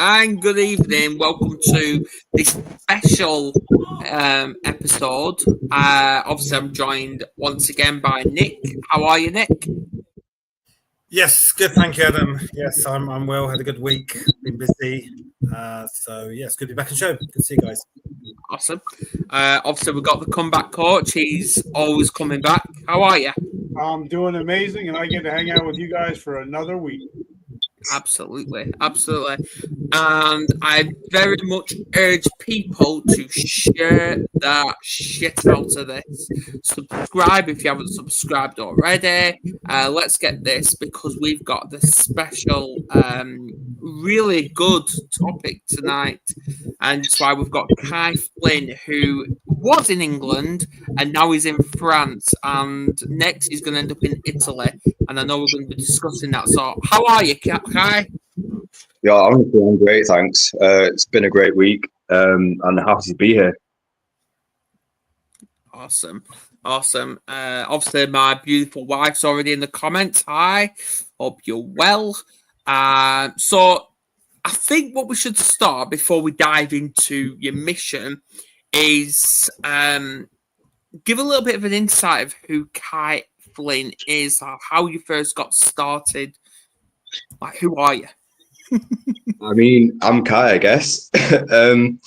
and good evening. Welcome to this special episode. Obviously, I'm joined once again by Nick. How are you, Nick? Yes, good. Thank you, Adam. Yes, I'm well. Had a good week. Been busy. So yes, good to be back on the show. Good to see you guys. Awesome. Obviously, we've got the comeback coach. He's always coming back. How are you? I'm doing amazing, and I get to hang out with you guys for another week. Absolutely. And I very much urge people to share that shit out of this. Subscribe if you haven't subscribed already. Let's get this, because we've got this special, really good topic tonight. And that's why we've got Kai Flynn, who was in England and now he's in France. And next he's going to end up in Italy. And I know we're going to be discussing that. So how are you, Kai? Yeah, honestly, I'm great, thanks. It's been a great week, and happy to be here. Awesome. Obviously, my beautiful wife's already in the comments. Hi, hope you're well. So I think what we should start before we dive into your mission is give a little bit of an insight of who Kai Flynn is, how you first got started. Like, who are you? I mean, I'm Kai, I guess. Kind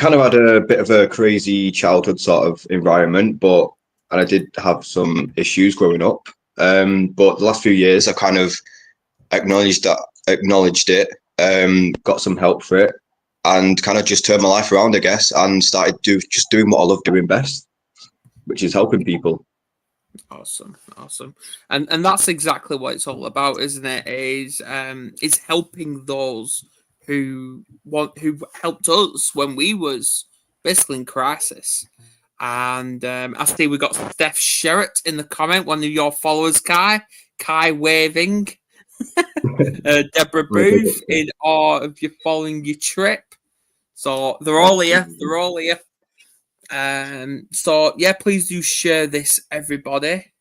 of had a bit of a crazy childhood sort of environment, and I did have some issues growing up. But the last few years, I kind of acknowledged it, got some help for it, and kind of just turned my life around, I guess, and started doing what I love doing best, which is helping people. Awesome. And that's exactly what it's all about, isn't it? Is helping those who helped us when we was basically in crisis. And I see we got Steph Sherritt in the comment, one of your followers, Kai waving. Deborah Booth in awe of you following your trip. So they're all here. So yeah, please do share this, everybody.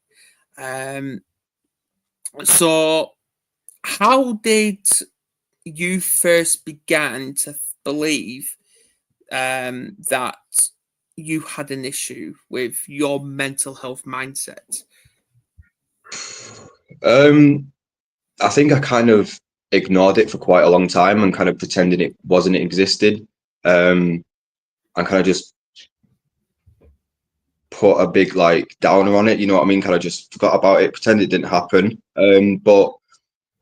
So how did you first begin to believe that you had an issue with your mental health mindset? I think I kind of ignored it for quite a long time and kind of pretending it existed. And kind of just put a big downer on it, you know what I mean? Kind of just forgot about it, pretend it didn't happen. But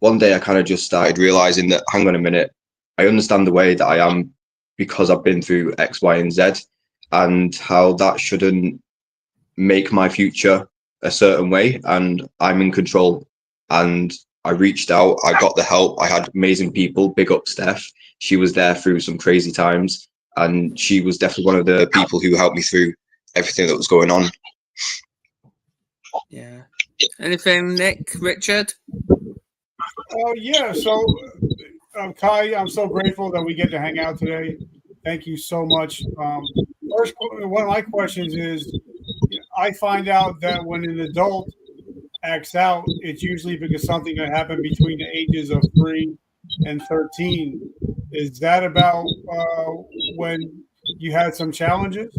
one day I kind of just started realizing that, hang on a minute, I understand the way that I am because I've been through X, Y, and Z, and how that shouldn't make my future a certain way, and I'm in control. And I reached out, I got the help, I had amazing people, big up Steph. She was there through some crazy times, and she was definitely one of the people who helped me through everything that was going on. Yeah. Anything, Nick, Richard? Yeah. So, Kai, I'm so grateful that we get to hang out today. Thank you so much. First, one of my questions is, I find out that when an adult acts out, it's usually because something that happened between the ages of 3 and 13. Is that about when you had some challenges?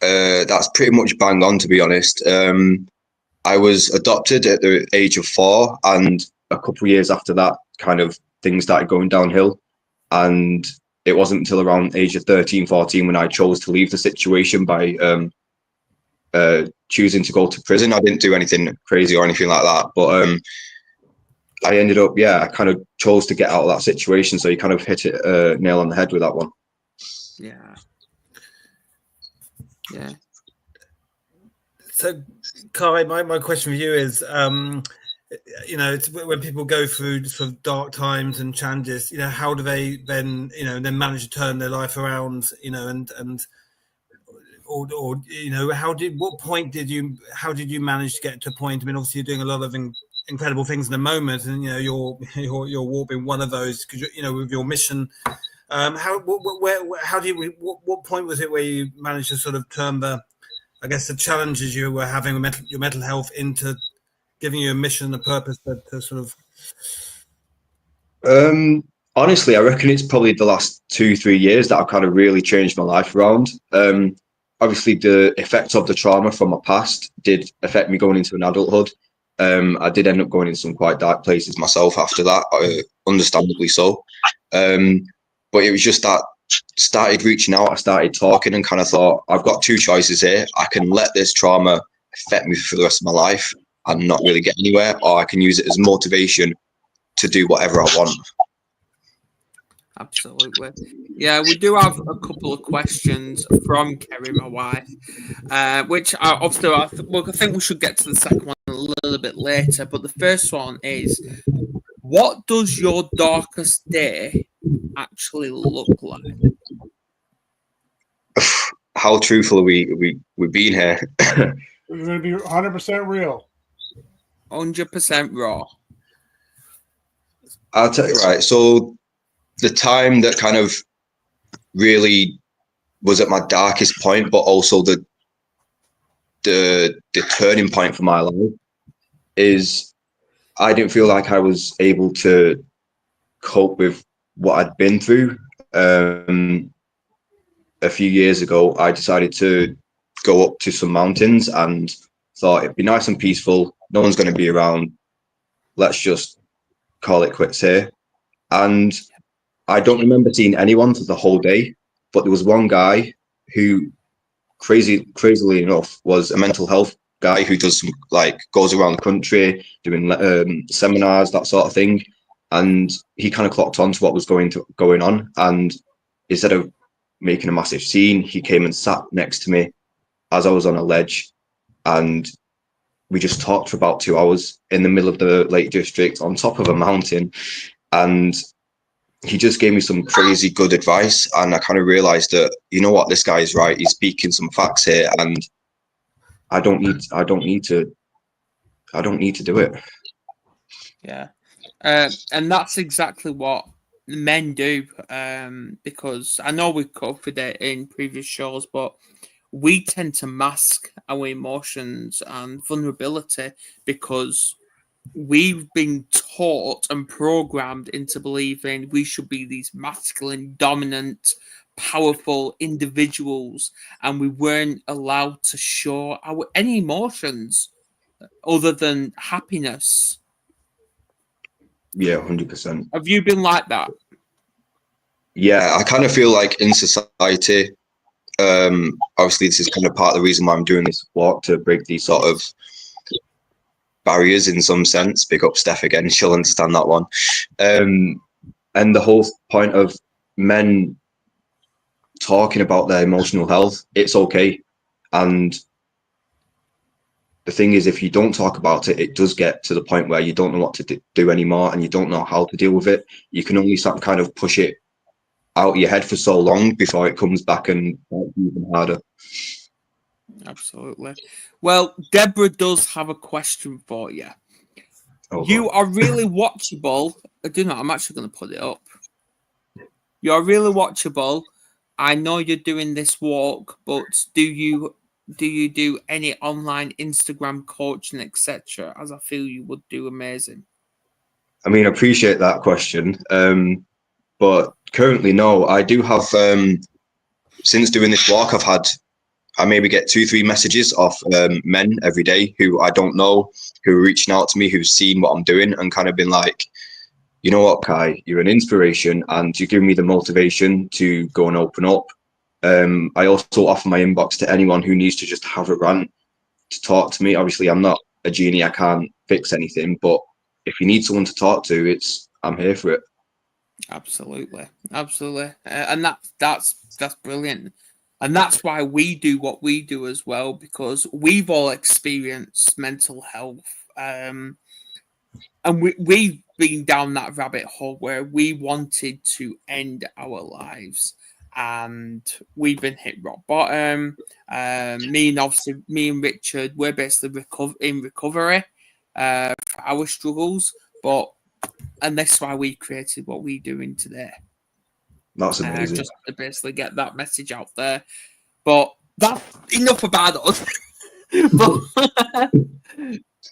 That's pretty much bang on, to be honest. I was adopted at the age of 4, and a couple of years after that, kind of things started going downhill. And it wasn't until around age of 13, 14 when I chose to leave the situation by choosing to go to prison. I didn't do anything crazy or anything like that, but I ended up, I kind of chose to get out of that situation. So you kind of hit it nail on the head with that one. Yeah. So, Kai, my question for you is, it's when people go through sort of dark times and challenges, how do they then manage to turn their life around, how did you manage to get to a point? I mean, obviously you're doing a lot of incredible things in the moment, and you're warping one of those because with your mission. What point was it where you managed to sort of turn the challenges you were having with your mental health into giving you a mission, a purpose to sort of Honestly, I reckon it's probably the last 2-3 years that I've kind of really changed my life around. Obviously, the effects of the trauma from my past did affect me going into an adulthood. I did end up going in some quite dark places myself after that, understandably so. But it was just that started reaching out, I started talking and kind of thought, I've got two choices here. I can let this trauma affect me for the rest of my life and not really get anywhere, or I can use it as motivation to do whatever I want. Absolutely. Yeah, we do have a couple of questions from Kerry, my wife, which obviously I think we should get to the second one a little bit later. But the first one is, what does your darkest day actually look like? How truthful are we being here? We're going to be 100% real. 100% raw. I'll tell you, right. So the time that kind of really was at my darkest point, but also the turning point for my life is I didn't feel like I was able to cope with what I'd been through. A few years ago, I decided to go up to some mountains and thought it'd be nice and peaceful. No one's going to be around. Let's just call it quits here. And I don't remember seeing anyone for the whole day, but there was one guy who, crazily enough, was a mental health guy who does some, like, goes around the country doing seminars, that sort of thing. And he kind of clocked on to what was going on. And instead of making a massive scene, he came and sat next to me as I was on a ledge, and we just talked for about 2 hours in the middle of the Lake District on top of a mountain. And he just gave me some crazy good advice, and I kind of realized that, you know what, this guy is right. He's speaking some facts here, and I don't need to do it. Yeah. And that's exactly what men do, because I know we've covered it in previous shows, but we tend to mask our emotions and vulnerability because we've been taught and programmed into believing we should be these masculine, dominant, powerful individuals, and we weren't allowed to show any emotions other than happiness. Yeah, 100%. Have you been like that? Yeah, I kind of feel like in society, obviously this is kind of part of the reason why I'm doing this walk, to break these sort of barriers in some sense. Pick up Steph again, she'll understand that one. And the whole point of men talking about their emotional health, it's okay. And the thing is, if you don't talk about it, it does get to the point where you don't know what to do anymore, and you don't know how to deal with it. You can only start kind of push it out of your head for so long before it comes back and even harder. Absolutely. Well, Deborah does have a question for you. Oh, you God. are really watchable. I do not. I'm actually going to put it up. You're really watchable. I know you're doing this walk, but do you do any online Instagram coaching, etc.? As I feel you would do amazing. I mean, I appreciate that question. But currently, no. I do have, since doing this walk, I maybe get 2-3 messages off men every day who I don't know, who are reaching out to me, who've seen what I'm doing and kind of been like, you know what, Kai, you're an inspiration and you give me the motivation to go and open up. I also offer my inbox to anyone who needs to just have a rant, to talk to me. Obviously, I'm not a genie, I can't fix anything, but if you need someone to talk to, I'm here for it. Absolutely. And that's brilliant. And that's why we do what we do as well, because we've all experienced mental health. And we've been down that rabbit hole where we wanted to end our lives. And we've been hit rock bottom. Me and Richard, we're basically in recovery for our struggles. And that's why we created what we're doing today. That's amazing. Just to basically get that message out there. But that's enough about us.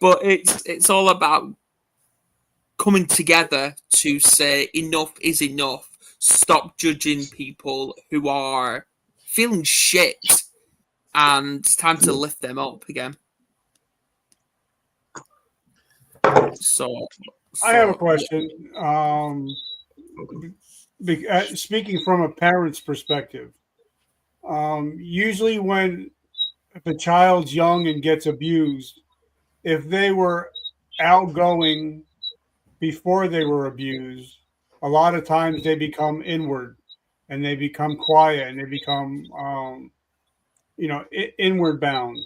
but it's all about coming together to say enough is enough. Stop judging people who are feeling shit, and it's time to lift them up again. So I have a question. Speaking from a parent's perspective, usually when if a child's young and gets abused, if they were outgoing before they were abused, a lot of times they become inward and they become quiet and they become, inward bound.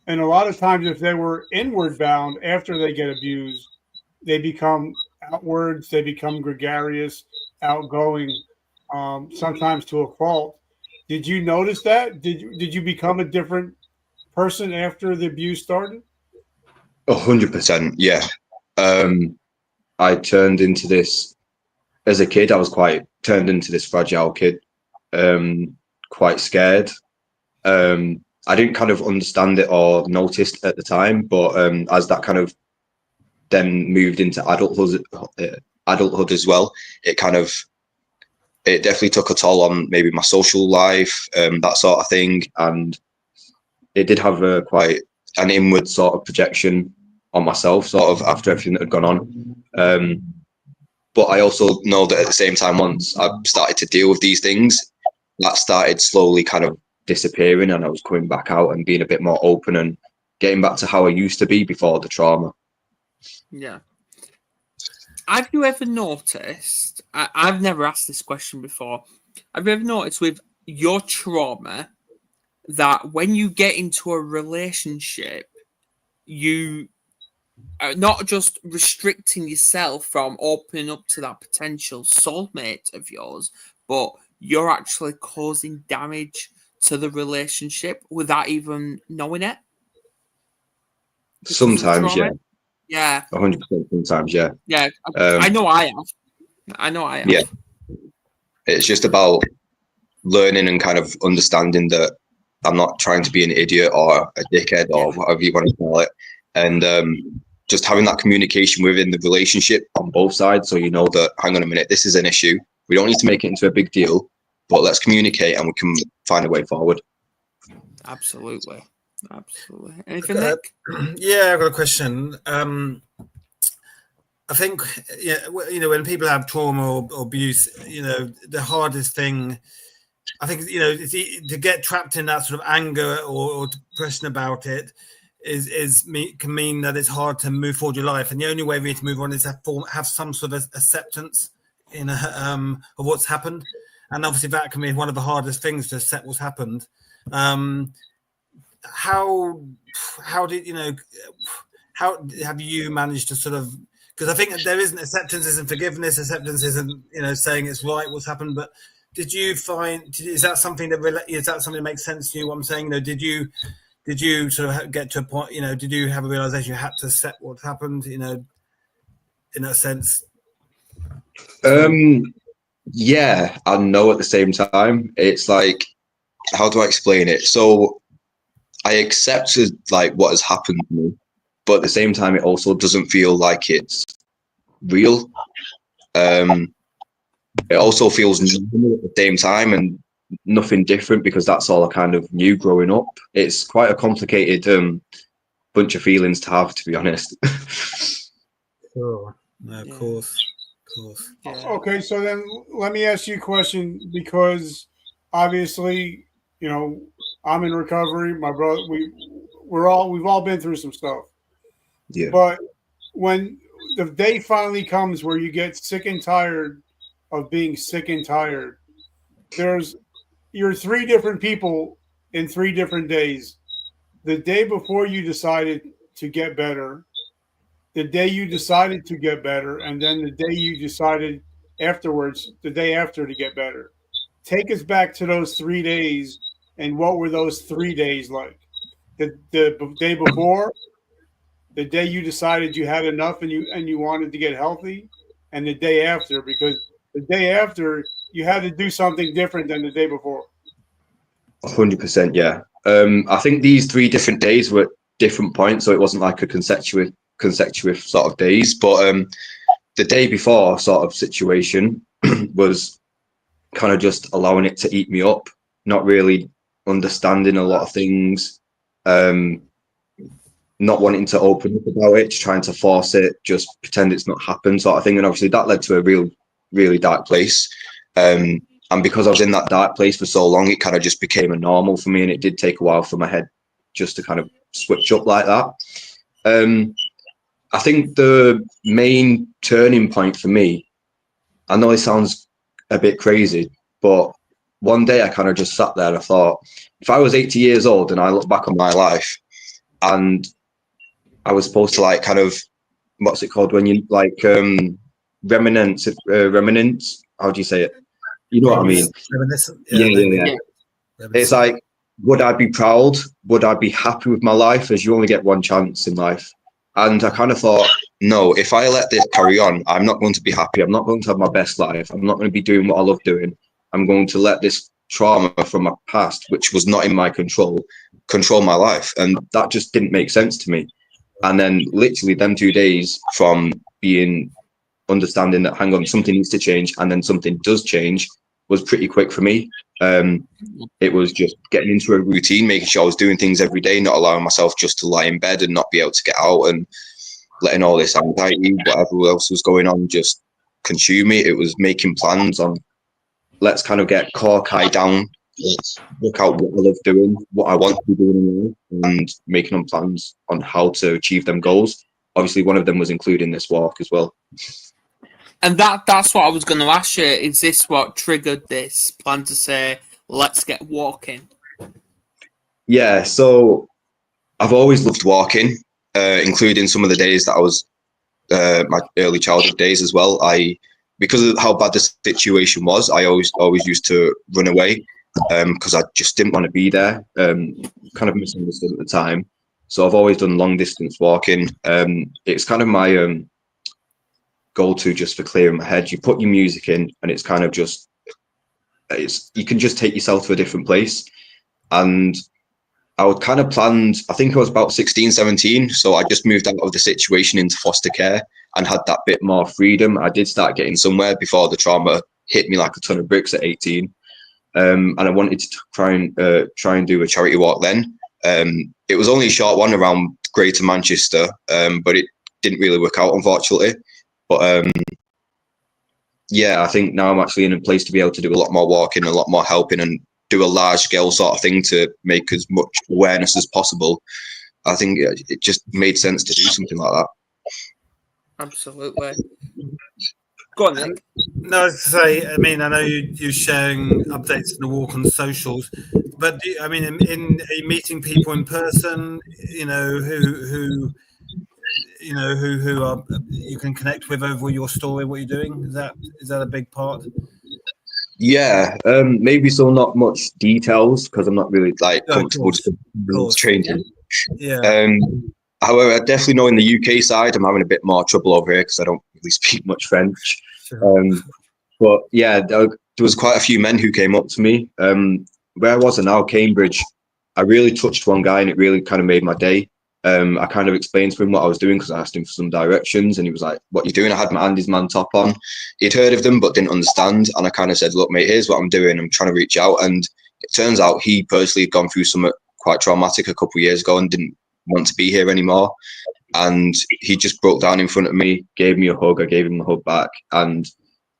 And a lot of times, if they were inward bound after they get abused, they become outwards, they become gregarious, outgoing, sometimes to a fault. Did you notice that? Did you become a different person after the abuse started? 100%, yeah. I turned into this as a kid. I was turned into this fragile kid, quite scared. I didn't kind of understand it or notice at the time, but as that kind of then moved into adulthood as well, it definitely took a toll on maybe my social life, that sort of thing, and it did have quite an inward sort of projection on myself, sort of after everything that had gone on. But I also know that at the same time, once I started to deal with these things, that started slowly kind of disappearing, and I was coming back out and being a bit more open and getting back to how I used to be before the trauma. Yeah. Have you ever noticed, I've never asked this question before, have you ever noticed with your trauma that when you get into a relationship, you are not just restricting yourself from opening up to that potential soulmate of yours, but you're actually causing damage to the relationship without even knowing it? Sometimes, yeah. Yeah. 100% sometimes, yeah. Yeah, I know I have. Yeah. It's just about learning and kind of understanding that I'm not trying to be an idiot or a dickhead or whatever you want to call it. And just having that communication within the relationship on both sides. So you know that, hang on a minute, this is an issue. We don't need to make it into a big deal, but let's communicate and we can find a way forward. Absolutely. Anything, Nick? Yeah, I've got a question. I think, when people have trauma or abuse, the hardest thing, I think, to get trapped in that sort of anger or depression about it can mean that it's hard to move forward your life. And the only way really to move on is have some sort of acceptance of what's happened. And obviously that can be one of the hardest things to accept what's happened. How have you managed to sort of, because I think there isn't acceptance, isn't forgiveness, acceptance isn't saying it's right what's happened, but did you find, is that something that makes sense to you, what I'm saying? Did you sort of get to a point, did you have a realization you had to accept what happened, in that sense? Yeah and no at the same time. It's like, how do I explain it? So I accepted like what has happened to me, but at the same time it also doesn't feel like it's real. It also feels new at the same time and nothing different, because that's all I kind of knew growing up. It's quite a complicated bunch of feelings to have, to be honest. Sure. No, of course. Yeah. Okay, so then let me ask you a question, because obviously, I'm in recovery. My brother, we've all been through some stuff. Yeah. But when the day finally comes where you get sick and tired of being sick and tired, you're three different people in 3 different days. The day before you decided to get better, the day you decided to get better, and then the day you decided afterwards, the day after, to get better. Take us back to those 3 days, and what were those 3 days like? The day before, the day you decided you had enough and you wanted to get healthy, and the day after, because the day after you had to do something different than the day before. 100%, yeah. I think these 3 different days were at different points, so it wasn't like a consecutive sort of days. But the day before sort of situation was kind of just allowing it to eat me up, not really understanding a lot of things, not wanting to open up about it, just trying to force it, just pretend it's not happened sort of thing. And obviously that led to a really dark place. And because I was in that dark place for so long, it kind of just became a normal for me. And it did take a while for my head just to kind of switch up like that. I think the main turning point for me, I know it sounds a bit crazy, but one day I kind of just sat there and I thought, if I was 80 years old and I look back on my life and I was supposed to like kind of, what's it called when you like remnants, how do you say it? You know what I mean? Reminiscent. Yeah. It's like, would I be proud? Would I be happy with my life? As you only get one chance in life. And I kind of thought, no, if I let this carry on, I'm not going to be happy. I'm not going to have my best life. I'm not going to be doing what I love doing. I'm going to let this trauma from my past, which was not in my control my life. And that just didn't make sense to me. And then literally them 2 days from being understanding that, hang on, something needs to change, and then something does change, was pretty quick for me. It was just getting into a routine, making sure I was doing things every day, not allowing myself just to lie in bed and not be able to get out, and letting all this anxiety, whatever else was going on, just consume me. It was making plans on, let's kind of get Kai down, let's work out what I love doing, what I want to be doing in life, and making them plans on how to achieve them goals. Obviously, one of them was including this walk as well. And that's what I was going to ask you. Is this what triggered this plan to say, let's get walking? Yeah, so I've always loved walking, including some of the days that I was, my early childhood days as well. Because of how bad the situation was, I always used to run away because I just didn't want to be there. Kind of misunderstood at the time. So I've always done long distance walking. It's kind of my go-to just for clearing my head. You put your music in and it's kind of just, you can just take yourself to a different place. And I would kind of planned, I think I was about 16, 17. So I just moved out of the situation into foster care and had that bit more freedom. I did start getting somewhere before the trauma hit me like a ton of bricks at 18. And I wanted to try and do a charity walk then. It was only a short one around Greater Manchester, but it didn't really work out, unfortunately. But yeah, I think now I'm actually in a place to be able to do a lot more walking, a lot more helping, and do a large scale sort of thing to make as much awareness as possible. I think it just made sense to do something like that. Absolutely. Go on, Nick. No, as I say, I mean, I know you're sharing updates on the walk on socials, but I mean, in meeting people in person, you know, who are you can connect with over your story, what you're doing, is that a big part? Yeah, maybe so not much details because I'm not really like comfortable to strangers. Yeah. However, I definitely know in the UK side, I'm having a bit more trouble over here because I don't really speak much French. Sure. But yeah, there was quite a few men who came up to me. Where was I now? Cambridge. I really touched one guy and it really kind of made my day. I kind of explained to him what I was doing because I asked him for some directions and he was like, what you doing? I had my Andy's Man top on. He'd heard of them but didn't understand. And I kind of said, look, mate, here's what I'm doing. I'm trying to reach out. And it turns out he personally had gone through something quite traumatic a couple of years ago and didn't want to be here anymore. And he just broke down in front of me, gave me a hug. I gave him a hug back. And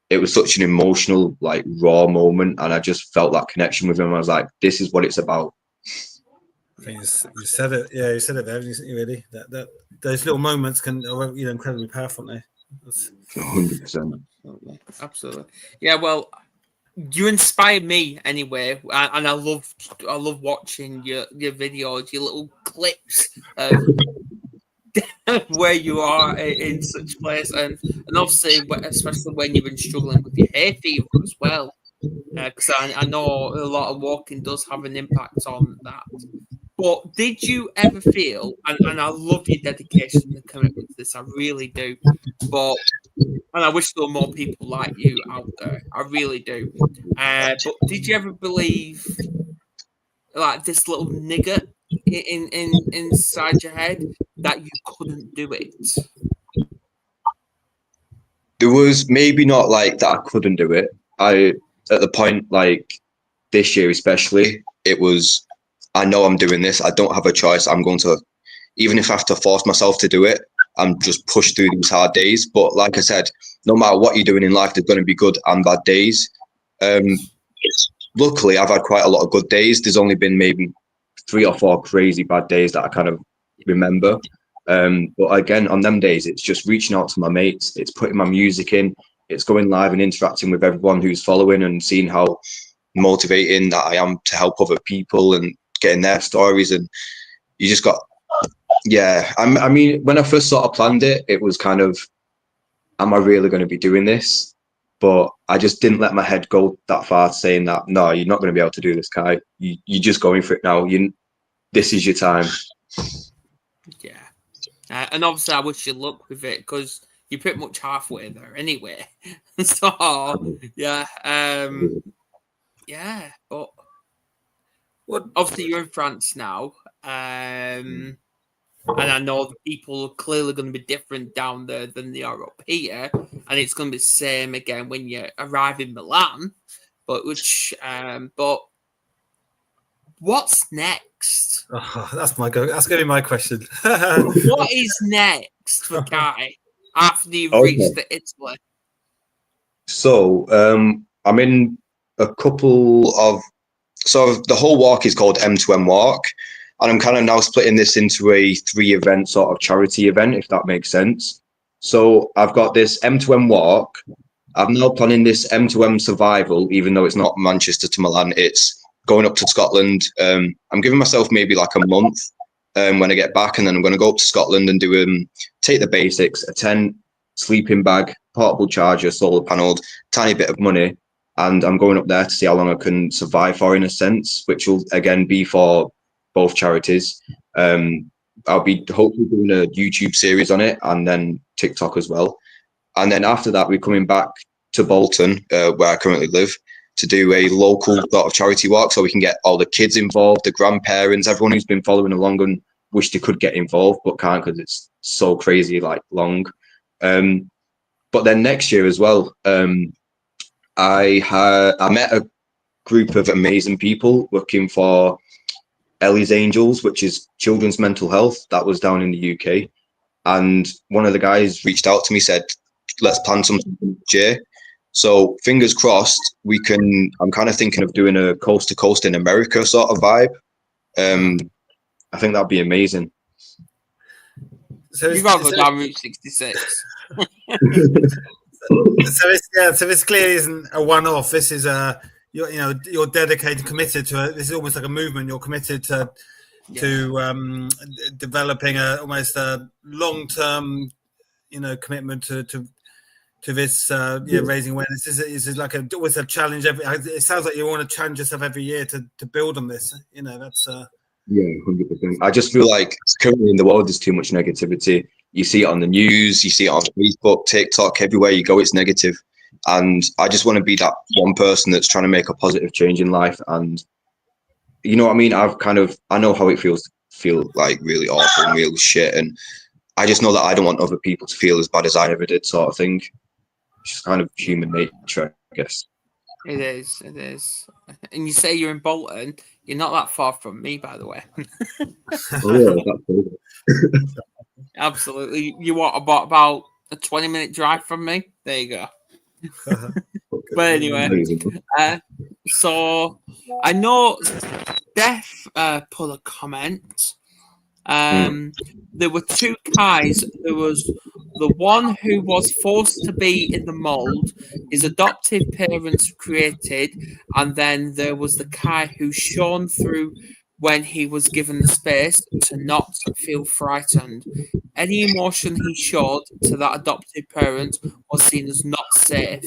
it was such an emotional, like raw moment. And I just felt that connection with him. I was like, this is what it's about. I think you said it. Yeah, you said it there, didn't you? Really, that those little moments can are incredibly powerful. Aren't they? 100%. Absolutely. Yeah. Well, you inspired me anyway, and I love watching your videos, your little clips of where you are in such place, and obviously, especially when you've been struggling with your hay fever as well, because I know a lot of walking does have an impact on that. But did you ever feel, and I love your dedication and commitment to this, I really do, and I wish there were more people like you out there, I really do. But did you ever believe, like this little nigger in inside your head, that you couldn't do it? there was maybe not like that I couldn't do it. At the point like this year especially, it was, I know I'm doing this. I don't have a choice. I'm going to, even if I have to force myself to do it, I'm just push through these hard days. But like I said, no matter what you're doing in life, there's going to be good and bad days. Luckily, I've had quite a lot of good days. There's only been maybe 3 or 4 crazy bad days that I kind of remember. But again, on them days, it's just reaching out to my mates. It's putting my music in. It's going live and interacting with everyone who's following and seeing how motivating that I am to help other people and getting their stories. And you just got, yeah. I mean, when I first sort of planned it, it was kind of, am I really going to be doing this? But I just didn't let my head go that far, saying that, no, you're not going to be able to do this, Kai. You're just going for it now. This is your time. Yeah. And obviously, I wish you luck with it because you're pretty much halfway there anyway. So, yeah. Yeah. But obviously, you're in France now. And I know the people are clearly going to be different down there than they are up here. And it's going to be the same again when you arrive in Milan. But what's next? Oh, that's going to be my question. What is next for Kai after you've reached the Italy? So I'm in a couple of, so the whole walk is called M2M Walk. And I'm kind of now splitting this into a 3-event sort of charity event, if that makes sense. So I've got this M2M Walk. I'm now planning this M2M Survival, even though it's not Manchester to Milan. It's going up to Scotland. I'm giving myself maybe like a month when I get back, and then I'm going to go up to Scotland and do take the basics: a tent, sleeping bag, portable charger, solar panelled, tiny bit of money, and I'm going up there to see how long I can survive for, in a sense, which will again be for both charities. I'll be hopefully doing a YouTube series on it, and then TikTok as well. And then after that, we're coming back to Bolton, where I currently live, to do a local sort of charity walk, so we can get all the kids involved, the grandparents, everyone who's been following along and wish they could get involved but can't because it's so crazy like long. But then next year as well, I met a group of amazing people working for Ellie's Angels, which is children's mental health. That was down in the UK. And one of the guys reached out to me, said, let's plan something next year. So fingers crossed, I'm kind of thinking of doing a coast to coast in America sort of vibe. I think that'd be amazing. So you got to go down Route 66. So this clearly isn't a one-off. This is you're dedicated, committed to it. This is almost like a movement. You're committed to developing almost a long-term, commitment to this raising awareness. This is like always a challenge. It sounds like you want to challenge yourself every year to build on this. That's. Yeah, 100%. I just feel like currently in the world there's too much negativity. You see it on the news, you see it on Facebook, TikTok, everywhere you go, it's negative. And I just want to be that one person that's trying to make a positive change in life. And you know what I mean? I know how it feels to feel like really awful and real shit. And I just know that I don't want other people to feel as bad as I ever did, sort of thing. It's just kind of human nature, I guess. It is. And you say you're in Bolton. You're not that far from me, by the way. Oh, yeah, that's cool. Absolutely. You want about a 20-minute drive from me? There you go. But anyway, so I know Steph put a comment. There were 2 Kais. There was the one who was forced to be in the mold, his adoptive parents created, and then there was the Kai who shone through when he was given the space to not feel frightened. Any emotion he showed to that adoptive parent was seen as not safe,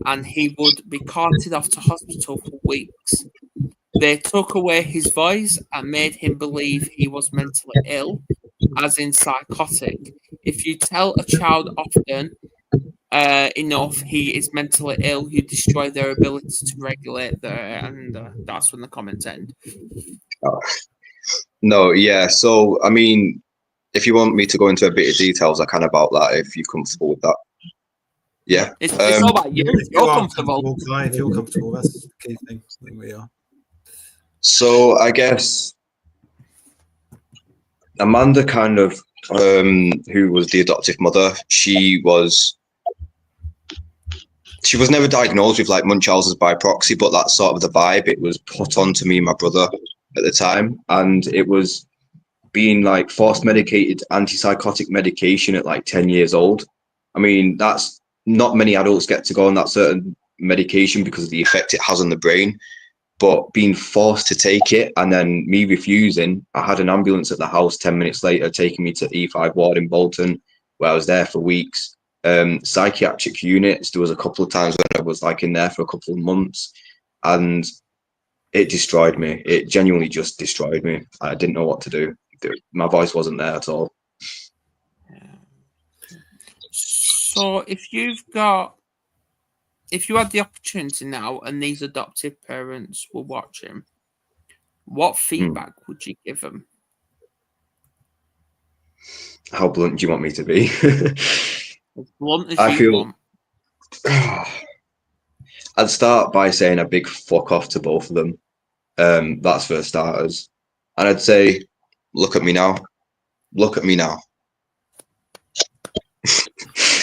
and he would be carted off to hospital for weeks. They took away his voice and made him believe he was mentally ill, as in psychotic. If you tell a child often enough he is mentally ill, you destroy their ability to regulate and that's when the comments end. No, yeah. So, I mean, if you want me to go into a bit of details, I can about that if you're comfortable with that. Yeah. It's all about you. If You're comfortable. Kai, if you're comfortable, that's the key thing. I think we are. So I guess Amanda kind of, who was the adoptive mother, she was never diagnosed with like Munchausen's by proxy, but that's sort of the vibe it was put onto me and my brother at the time. And it was being like forced medicated antipsychotic medication at like 10 years old. I mean, that's not many adults get to go on that certain medication because of the effect it has on the brain. But being forced to take it and then me refusing, I had an ambulance at the house 10 minutes later taking me to E5 ward in Bolton, where I was there for weeks. Psychiatric units, there was a couple of times when I was like in there for a couple of months, and it destroyed me. It genuinely just destroyed me. I didn't know what to do. My voice wasn't there at all. So if you had the opportunity now and these adoptive parents were watching, what feedback would you give them? How blunt do you want me to be? As blunt as you want. I'd start by saying a big fuck off to both of them. That's for starters. And I'd say, look at me now. Look at me now.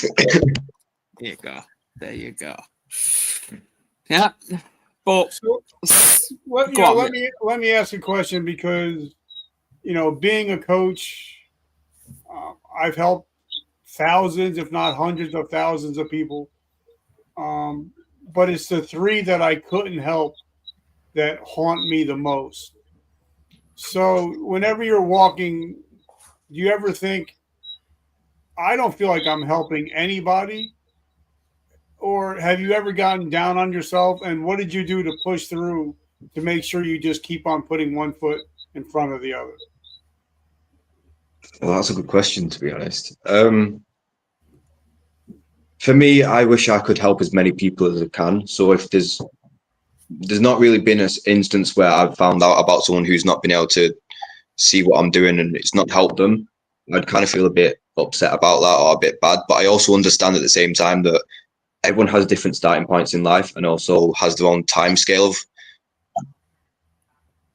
There you go. There you go. Yeah. But let me ask a question, because being a coach, I've helped thousands, if not hundreds of thousands of people. But it's the three that I couldn't help that haunt me the most. So whenever you're walking, do you ever think, I don't feel like I'm helping anybody? Or have you ever gotten down on yourself? And what did you do to push through to make sure you just keep on putting one foot in front of the other? Well, that's a good question, to be honest. For me, I wish I could help as many people as I can. So if there's not really been an instance where I've found out about someone who's not been able to see what I'm doing and it's not helped them, I'd kind of feel a bit upset about that or a bit bad. But I also understand at the same time that everyone has different starting points in life and also has their own time scale of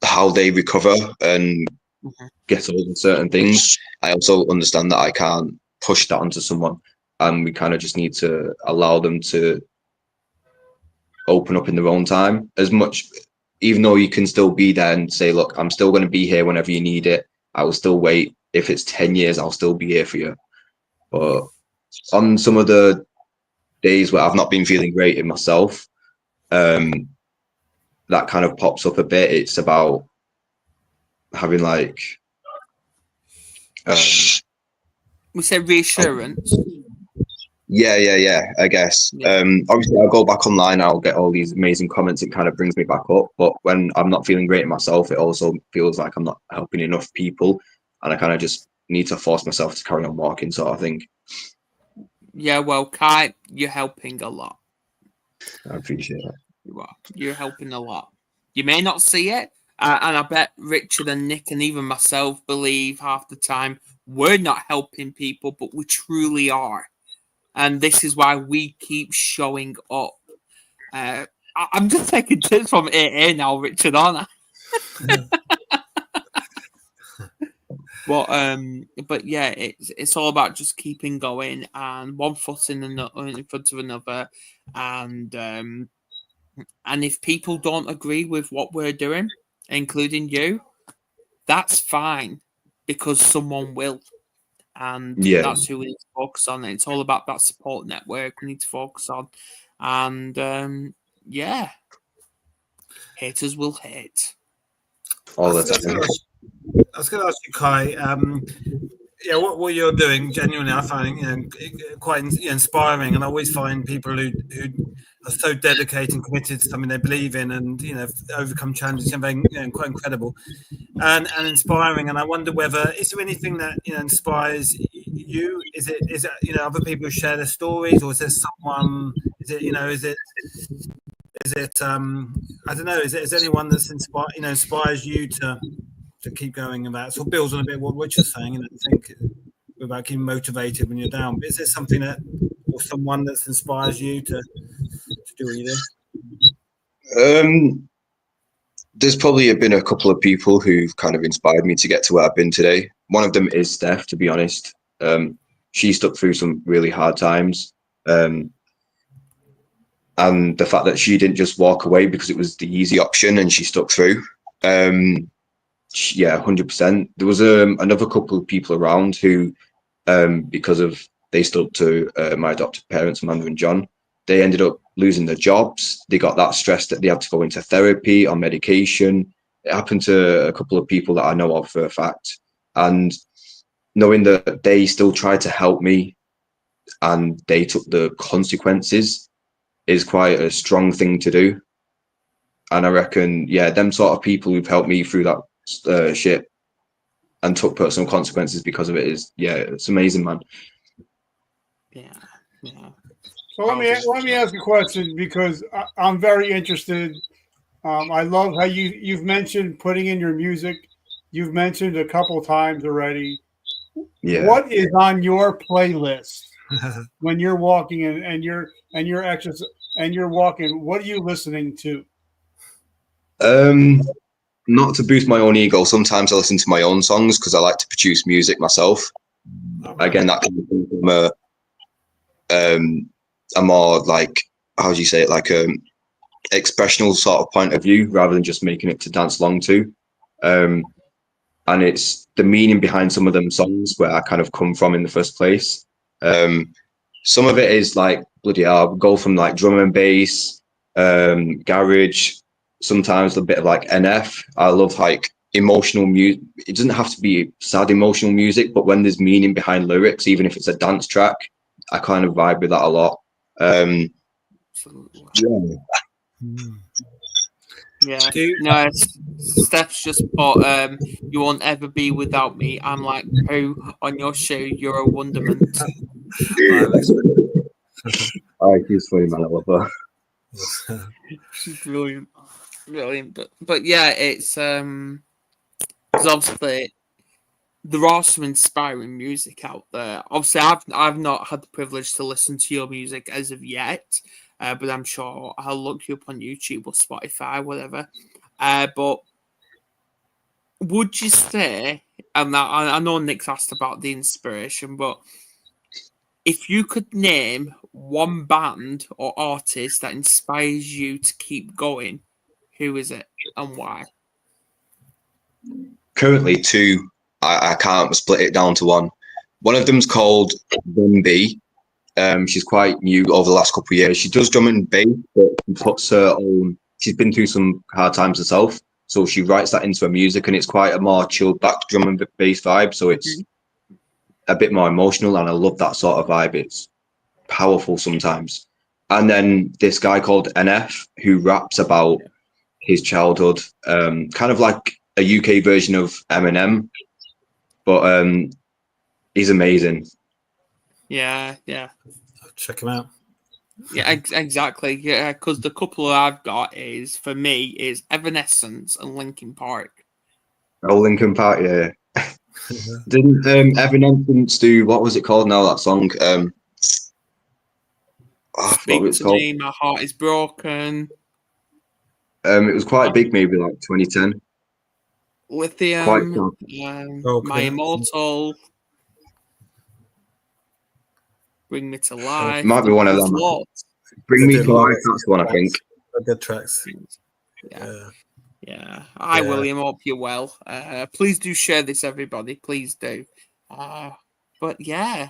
how they recover and get over certain things. I also understand that I can't push that onto someone, and we kind of just need to allow them to open up in their own time. As much, even though you can still be there and say, look, I'm still going to be here whenever you need it. I will still wait. If it's 10 years, I'll still be here for you. But on some of the days where I've not been feeling great in myself, that kind of pops up a bit. It's about having like we said reassurance. Yeah, I guess. Yeah. Obviously I'll go back online, I'll get all these amazing comments, it kind of brings me back up. But when I'm not feeling great in myself, it also feels like I'm not helping enough people, and I kind of just need to force myself to carry on walking, sort of thing. Yeah, well, Kai, you're helping a lot. I appreciate that. You are. You're helping a lot. You may not see it, and I bet Richard and Nick and even myself believe half the time we're not helping people, but we truly are. And this is why we keep showing up. I'm just taking tips from AA now, Richard, aren't I? But yeah, it's all about just keeping going and one foot in front of another, and if people don't agree with what we're doing, including you, that's fine, because someone will, and that's who we need to focus on. It's all about that support network we need to focus on, and yeah, haters will hate all the time. I was going to ask you, Kai. What you're doing, genuinely, I find quite inspiring, and I always find people who are so dedicated and committed to something they believe in, and overcome challenges, quite incredible and inspiring. And I wonder whether is there anything that inspires you? Is it other people who share their stories, or is there someone? Is it I don't know. Is there anyone that's inspires you to keep going? And that sort of builds on a bit what Richard's saying, I think about keeping motivated when you're down. But is there something that or someone that inspires you to do what you do? There's probably been a couple of people who've kind of inspired me to get to where I've been today. One of them is Steph, to be honest. She stuck through some really hard times. And the fact that she didn't just walk away because it was the easy option and she stuck through. Yeah, 100%. There was another couple of people around who, because of they stood to my adopted parents, Amanda and John, they ended up losing their jobs. They got that stressed that they had to go into therapy or medication. It happened to a couple of people that I know of for a fact. And knowing that they still tried to help me and they took the consequences is quite a strong thing to do. And I reckon, yeah, them sort of people who've helped me through that shit and took personal consequences because of it is, yeah, it's amazing, man. Yeah. So let me ask a question because I'm very interested. I love how you've mentioned putting in your music. You've mentioned a couple times already. Yeah. What is on your playlist when you're walking and you're exercising and you're walking? What are you listening to? Not to boost my own ego, sometimes I listen to my own songs because I like to produce music myself. Okay. Again, that can come from a more like, how do you say it, like expressional sort of point of view rather than just making it to dance along to. And it's the meaning behind some of them songs where I kind of come from in the first place. Some of it is like, bloody hell, I'll go from like drum and bass, garage, sometimes a bit of like NF. I love like emotional music. It doesn't have to be sad emotional music, but when there's meaning behind lyrics, even if it's a dance track, I kind of vibe with that a lot. Yeah. No, Steph's just put, you won't ever be without me. I'm like poo on your shoe. You're a wonderment. She's funny, man. I love her. She's brilliant. But yeah, it's because obviously there are some inspiring music out there. Obviously, I've not had the privilege to listen to your music as of yet, but I'm sure I'll look you up on YouTube or Spotify, whatever. But would you say, and I know Nick's asked about the inspiration, but if you could name one band or artist that inspires you to keep going, who is it and why? Currently, two. I can't split it down to one. One of them's called Bun B. She's quite new over the last couple of years. She does drum and bass, but puts her own. She's been through some hard times herself, so she writes that into her music, and it's quite a more chilled back drum and bass vibe. So it's a bit more emotional, and I love that sort of vibe. It's powerful sometimes. And then this guy called NF who raps about his childhood, kind of like a UK version of Eminem, but he's amazing. Yeah. Check him out. Yeah, exactly. Yeah, because the couple I've got for me is Evanescence and Linkin Park. Oh, Linkin Park, yeah. Didn't Evanescence do, what was it called now, that song? Speak to me, my heart is broken. It was quite big, maybe like 2010. Lithium, My Immortal, Bring Me to Life. Might be one of them. Bring Me to Life, that's the one, I think. Good tracks. Yeah. Hi, William. Hope you're well. Please do share this, everybody. Please do. But yeah.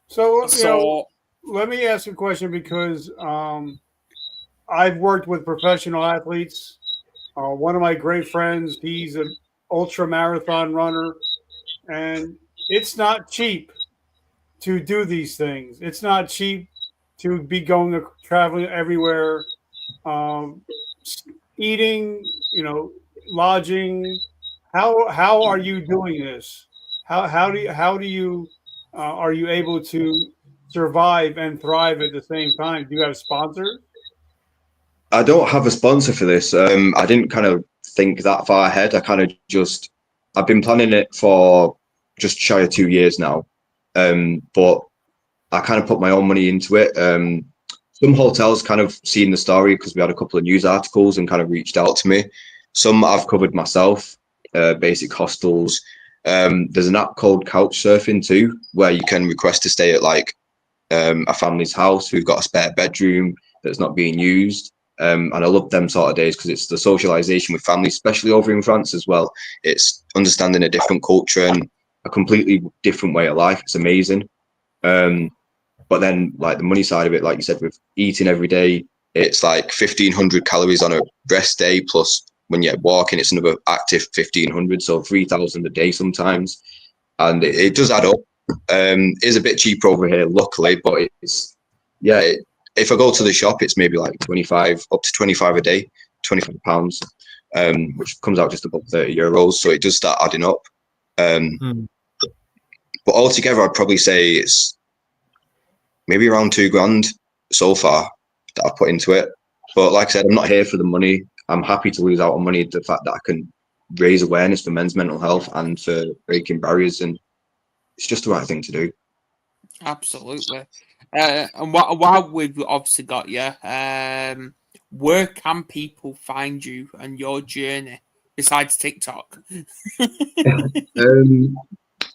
So let me ask a question because I've worked with professional athletes. One of my great friends, he's an ultra marathon runner, and it's not cheap to do these things. It's not cheap to be traveling everywhere, eating, lodging. How are you doing this? How do you are you able to survive and thrive at the same time? Do you have sponsors? I don't have a sponsor for this. I didn't kind of think that far ahead. I kind of I've been planning it for just shy of 2 years now. But I kind of put my own money into it. Some hotels kind of seen the story because we had a couple of news articles and kind of reached out to me. Some I've covered myself, basic hostels. There's an app called Couchsurfing too, where you can request to stay at like a family's house who've got a spare bedroom that's not being used. And I love them sort of days because it's the socialization with family, especially over in France as well. It's understanding a different culture and a completely different way of life. It's amazing. But then like the money side of it, like you said, with eating every day, it's like 1,500 calories on a rest day, plus when you're walking, it's another active 1,500, so 3,000 a day sometimes. And it does add up. It is a bit cheaper over here, luckily, but it's, yeah, if I go to the shop, it's maybe like 25, up to 25 a day, £25, which comes out just above €30. So it does start adding up. But altogether, I'd probably say it's maybe around £2,000 so far that I've put into it. But like I said, I'm not here for the money. I'm happy to lose out on money. The fact that I can raise awareness for men's mental health and for breaking barriers, and it's just the right thing to do. Absolutely. And while we've obviously got you, where can people find you and your journey besides TikTok?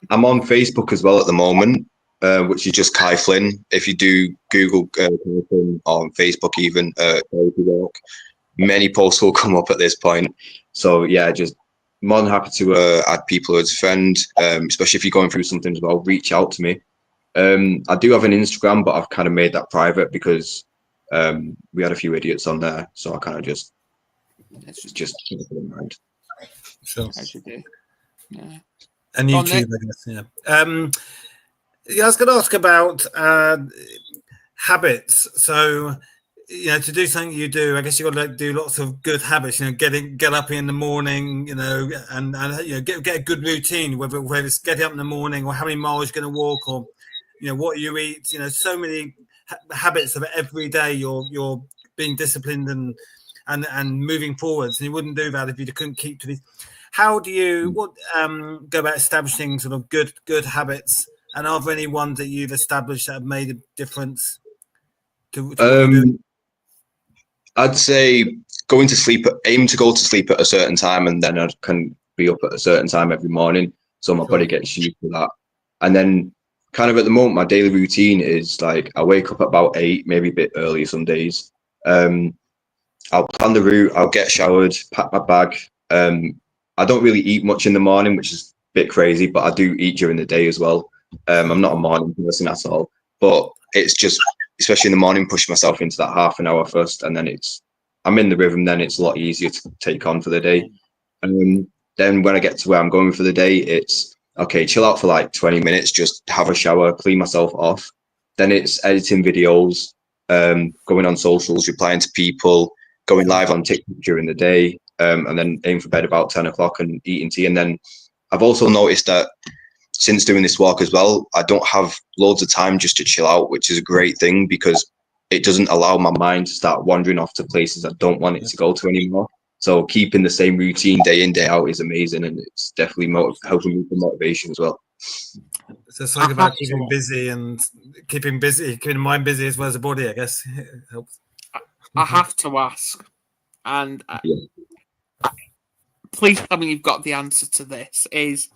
I'm on Facebook as well at the moment, which is just Kai Flynn. If you do Google Kai Flynn on Facebook, even many posts will come up at this point. So yeah, just more than happy to add people as a friend, especially if you're going through something as well. Reach out to me. I do have an Instagram, but I've kind of made that private because we had a few idiots on there, so I kind of just keep it in mind. Sure. As you do. Yeah. And YouTube, I guess. Yeah. I was going to ask about habits. So, to do something you do, I guess you've got to do lots of good habits. Get up in the morning, and get a good routine. Whether it's getting up in the morning, or how many miles you're going to walk, or what you eat. So many habits of every day. You're being disciplined and moving forwards, and you wouldn't do that if you couldn't keep to these. How do you go about establishing sort of good habits? And are there any ones that you've established that have made a difference to what you do? I'd say aim to go to sleep at a certain time, and then I can be up at a certain time every morning, so my body gets used to that. And then kind of at the moment, my daily routine is like I wake up at about 8, maybe a bit early some days. I'll plan the route, I'll get showered, pack my bag. I don't really eat much in the morning, which is a bit crazy, but I do eat during the day as well. I'm not a morning person at all, but it's just, especially in the morning, push myself into that half an hour first, and then I'm in the rhythm, then it's a lot easier to take on for the day. Then when I get to where I'm going for the day, it's okay, chill out for like 20 minutes, just have a shower, clean myself off. Then it's editing videos, going on socials, replying to people, going live on TikTok during the day, and then aim for bed about 10 o'clock and eating tea. And then I've also noticed that since doing this walk as well, I don't have loads of time just to chill out, which is a great thing because it doesn't allow my mind to start wandering off to places I don't want it to go to anymore. So keeping the same routine day in, day out is amazing, and it's definitely helping me for motivation as well. So it's like about keeping busy and keeping the mind busy as well as the body, I guess. It helps. I have to ask, and please tell me you've got the answer to this, is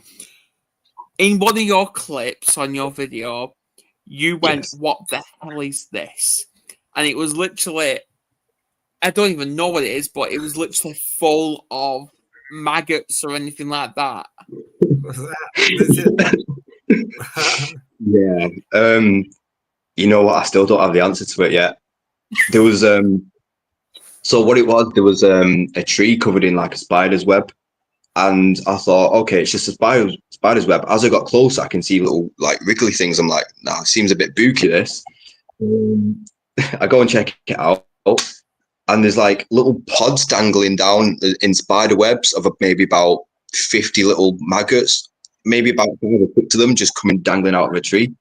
in one of your clips on your video, you went, "What the hell is this?" And it was literally, I don't even know what it is, but it was literally full of maggots or anything like that. Yeah. You know what? I still don't have the answer to it yet. There was so what it was, there was a tree covered in like a spider's web, and I thought, okay, it's just a spider's web. As I got closer, I can see little like wriggly things. I'm like, nah, it seems a bit booky, this. I go and check it out, and there's like little pods dangling down in spider webs of maybe about 50 little maggots, maybe about 5 or 6 of them just coming dangling out of a tree.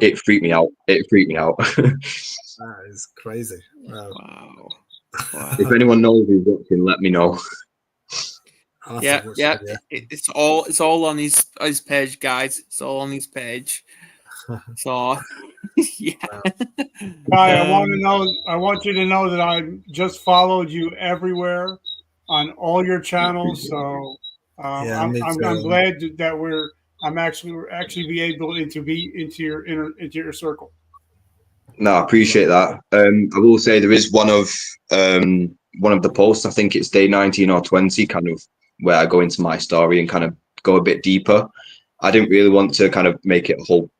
It freaked me out. That is crazy. Wow. If anyone knows who's watching, let me know. Yeah. It's all on his page, guys. It's all on his page. So, yeah. Kai, I want you to know that I just followed you everywhere on all your channels. So I'm glad that we're actually be able to be into your circle. No, I appreciate that. I will say there is one of the posts. I think it's day 19 or 20, kind of where I go into my story and kind of go a bit deeper. I didn't really want to kind of make it a whole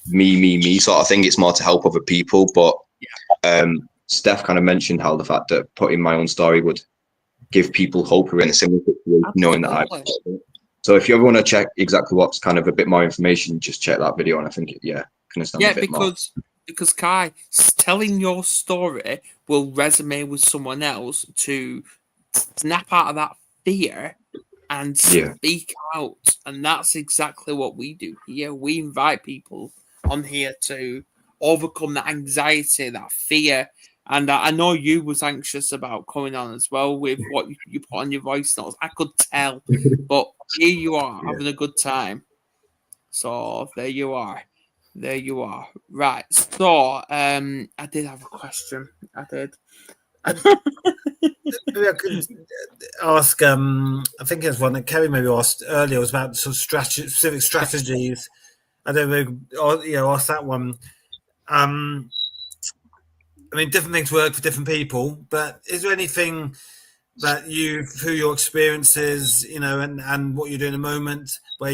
me sort of thing. It's more to help other people. But Steph kind of mentioned how the fact that putting my own story would give people hope who are in a similar situation, knowing that I. So if you ever want to check exactly what's kind of a bit more information, just check that video, and I think can understand a bit more. Because Kai, telling your story will resonate with someone else to snap out of that fear and speak out. And that's exactly what we do here. We invite people on here to overcome that anxiety, that fear. And I know you was anxious about coming on as well with what you put on your voice notes. I could tell. But here you are having a good time. So there you are. There you are. Right. So, I did have a question. I did. Maybe I could ask. I think there's one that Kerry maybe asked earlier. It was about sort of specific strategies. I don't know. Ask that one. I mean, different things work for different people. But is there anything that through your experiences, and what you're doing at the moment, where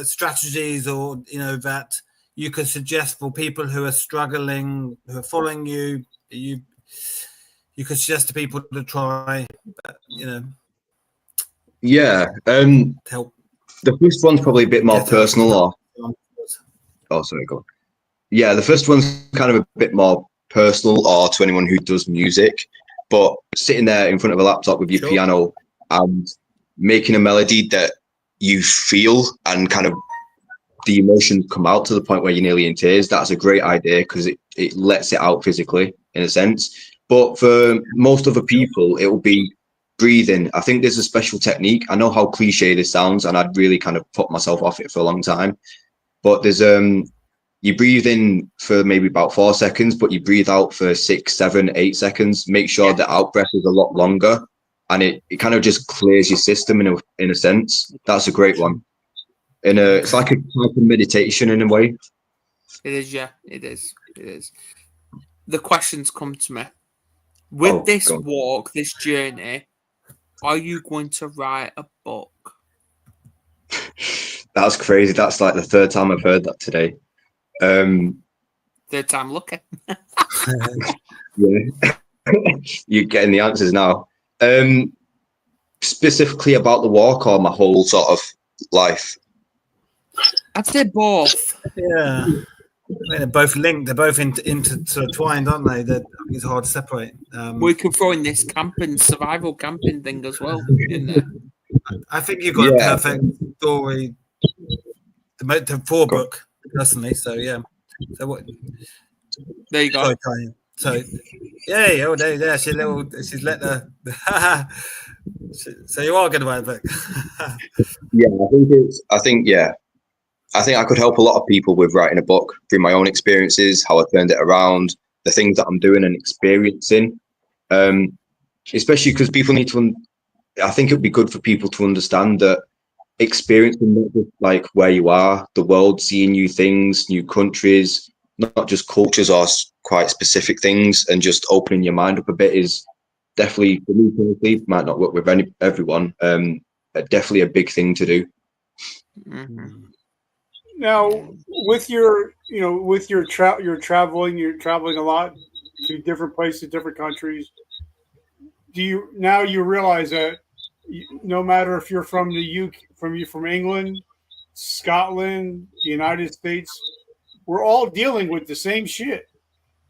strategies or that you could suggest for people who are struggling, who are following you, you could suggest to people to try, help. The first one's probably a bit more personal, sorry, go on. Yeah, the first one's kind of a bit more personal, or to anyone who does music. But sitting there in front of a laptop with your piano and making a melody that you feel and kind of the emotions come out to the point where you're nearly in tears, that's a great idea because it lets it out physically in a sense. But for most other people, it will be breathing. I think there's a special technique. I know how cliche this sounds, and I'd really kind of put myself off it for a long time. But there's you breathe in for maybe about 4 seconds, but you breathe out for 6, 7, 8 seconds. Make sure the out breath is a lot longer, and it kind of just clears your system in a sense. That's a great one. It's like a type of meditation in a way. It is, yeah. It is. The questions come to me. With this walk, this journey, are you going to write a book? That's crazy. That's like the third time I've heard that today. Third time lucky. Yeah. You're getting the answers now. Specifically about the walk or my whole sort of life? I'd say both. Yeah. I mean, they're both linked. They're both intertwined, aren't they? It's hard to separate. We can throw in this survival camping thing as well in there. I think you've got a perfect story for a book, personally. So yeah. So what? There you go. So yeah. She's let the. So you are going to write a book. I think I could help a lot of people with writing a book through my own experiences, how I turned it around, the things that I'm doing and experiencing. Especially because people need to. I think it would be good for people to understand that experiencing not just like where you are, the world, seeing new things, new countries, not just cultures or quite specific things, and just opening your mind up a bit is definitely, for me personally, might not work with everyone, definitely a big thing to do. Mm-hmm. Now, with you're traveling a lot to different places, different countries. Do you realize that no matter if you're from the UK, from England, Scotland, the United States, we're all dealing with the same shit.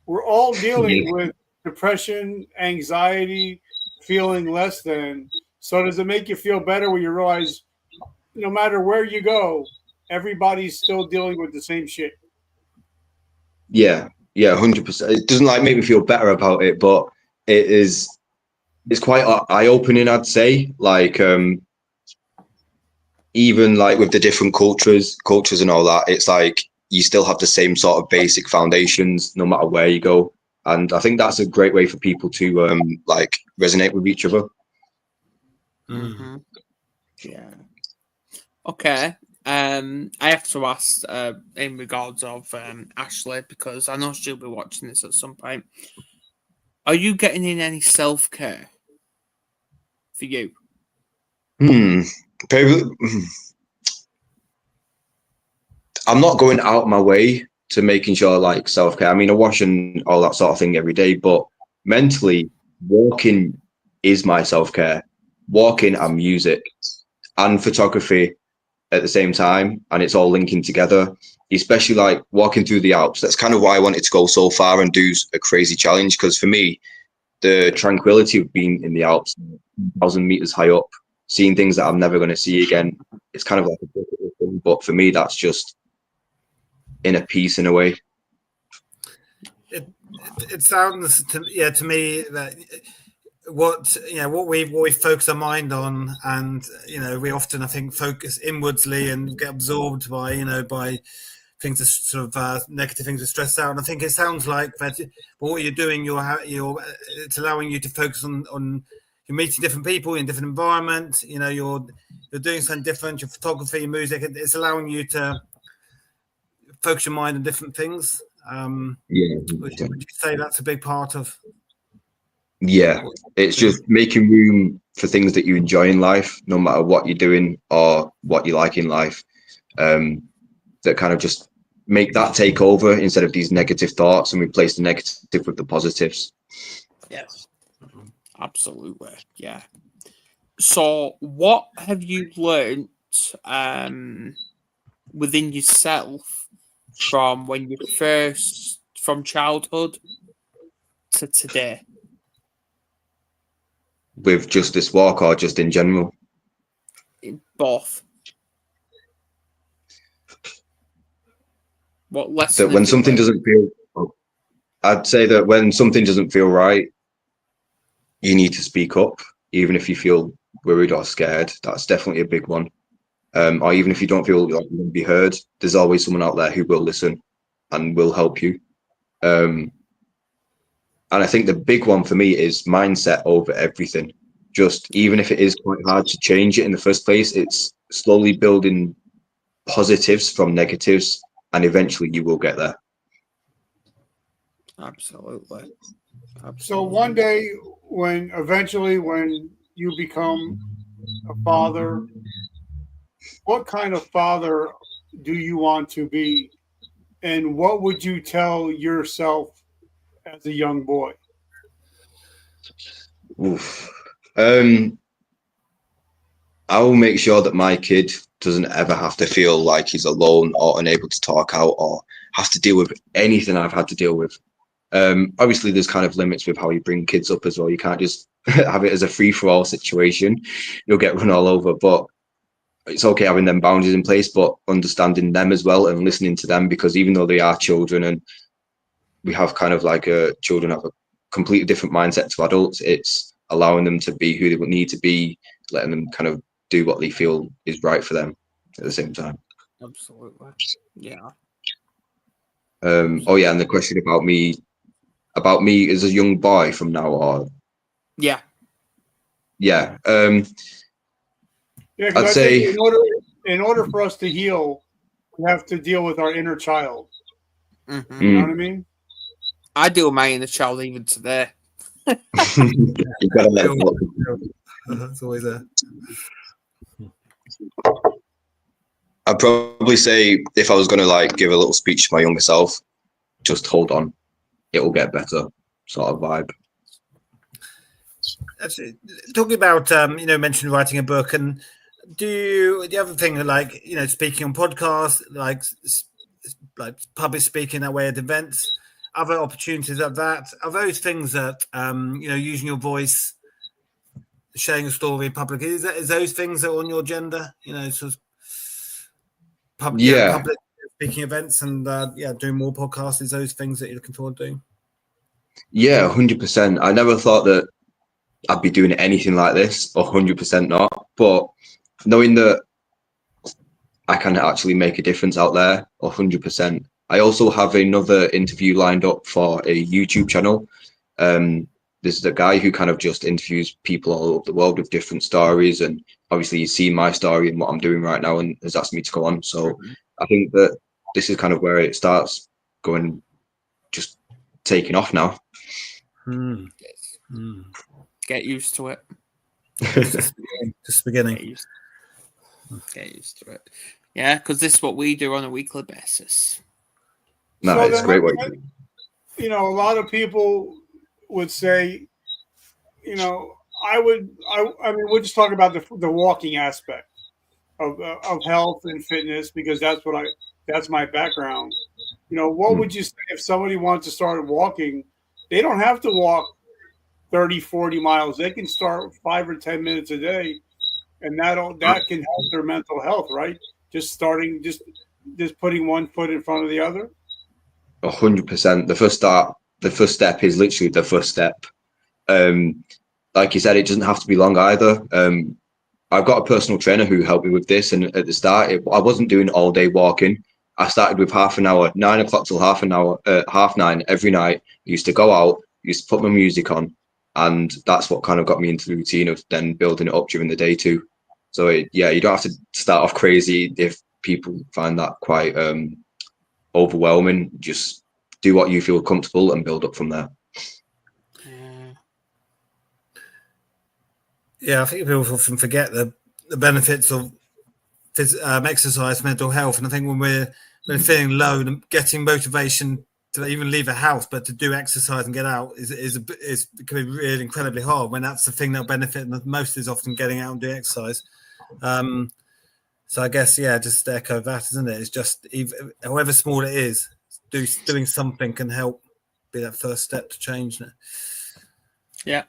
We're all dealing with depression, anxiety, feeling less than. So does it make you feel better when you realize no matter where you go, everybody's still dealing with the same shit? Yeah, 100%. It doesn't make me feel better about it, but it's quite eye-opening, I'd say. Even with the different cultures and all that, it's like you still have the same sort of basic foundations no matter where you go. And I think that's a great way for people to like resonate with each other. Mm-hmm. Yeah. Okay. I have to ask in regards of Ashley, because I know she'll be watching this at some point. Are you getting in any self-care for you? Probably, I'm not going out my way to making sure like self-care. I mean, I wash and all that sort of thing every day, but mentally, walking is my self-care. Walking and music and photography at the same time, and it's all linking together, especially like walking through the Alps. That's kind of why I wanted to go so far and do a crazy challenge, because for me, the tranquility of being in the Alps, 1,000 meters high up, seeing things that I'm never going to see again, it's kind of like a difficult thing. But for me, that's just inner peace in a way. It sounds to me that what we focus our mind on, and we often, I think, focus inwardly and get absorbed by things that sort of negative things that stress out. And I think it sounds like that what you're doing, it's allowing you to focus on you're meeting different people in different environments. You're doing something different. Your photography, your music, it's allowing you to focus your mind on different things. Would you say that's a big part of? Yeah, it's just making room for things that you enjoy in life, no matter what you're doing or what you like in life. That kind of just make that take over instead of these negative thoughts, and replace the negative with the positives. Yes, absolutely. Yeah. So, what have you learned within yourself from when you from childhood to today? With just this walk, or just in general? Both. What lesson? That when something doesn't feel, I'd say that when something doesn't feel right, you need to speak up, even if you feel worried or scared. That's definitely a big one. Or even if you don't feel like you're going to be heard, there's always someone out there who will listen and will help you. And I think the big one for me is mindset over everything. Just even if it is quite hard to change it in the first place, it's slowly building positives from negatives, and eventually you will get there. Absolutely. So one day, when you become a father, what kind of father do you want to be? And what would you tell yourself as a young boy? Oof. I will make sure that my kid doesn't ever have to feel like he's alone or unable to talk out or have to deal with anything I've had to deal with. Obviously, there's kind of limits with how you bring kids up as well. You can't just have it as a free-for-all situation. You'll get run all over. But it's okay having them boundaries in place, but understanding them as well and listening to them, because even though they are children and we have kind of like children have a completely different mindset to adults, it's allowing them to be who they would need to be, letting them kind of do what they feel is right for them at the same time. Absolutely. Yeah. Oh yeah, and the question about me as a young boy from now on. Yeah. Yeah. Yeah, I'd say in order for us to heal, we have to deal with our inner child. Mm-hmm. You know what I mean? I deal with my inner child even today. You've got to let it go. It's always a. I'd probably say, if I was going to like give a little speech to my younger self, just hold on, it will get better, sort of vibe. Actually, talking about mentioned writing a book, and the other thing, like speaking on podcasts, like public speaking that way at events, other opportunities of that, are those things that using your voice, sharing a story publicly, is those things that are on your agenda? Sort of public speaking events and doing more podcasts. Is those things that you're looking forward to doing? Yeah, 100%. I never thought that I'd be doing anything like this, 100% not. But knowing that I can actually make a difference out there 100%. I also have another interview lined up for a YouTube channel. This is a guy who kind of just interviews people all over the world with different stories. And obviously he's seen my story and what I'm doing right now and has asked me to go on. So I think that this is kind of where it starts going, just taking off now. Get used to it. Just beginning. Get used to it. Yeah, because this is what we do on a weekly basis. No, So it's then, great. You know, a lot of people would say, you know, I mean, we'll just talk about the walking aspect of health and fitness, because that's my background. You know, what would you say if somebody wants to start walking? They don't have to walk 30, 40 miles. They can start 5 or 10 minutes a day, and that can help their mental health, right? Just starting, just putting one foot in front of the other. 100%. The first step is literally the first step. Like you said, it doesn't have to be long either. I've got a personal trainer who helped me with this, and at the start, I wasn't doing all day walking. I started with half an hour, 9 o'clock till half 9 every night. I used to go out, used to put my music on, and that's what kind of got me into the routine of then building it up during the day too. So you don't have to start off crazy if people find that quite overwhelming. Just do what you feel comfortable and build up from there. Yeah, I think people often forget the benefits of exercise, mental health, and I think when we're feeling low and getting motivation to even leave a house, but to do exercise and get out is can be really incredibly hard. When that's the thing that'll benefit the most is often getting out and doing exercise. So I guess just to echo that, isn't it? It's just however small it is, doing something can help be that first step to change it. Yeah.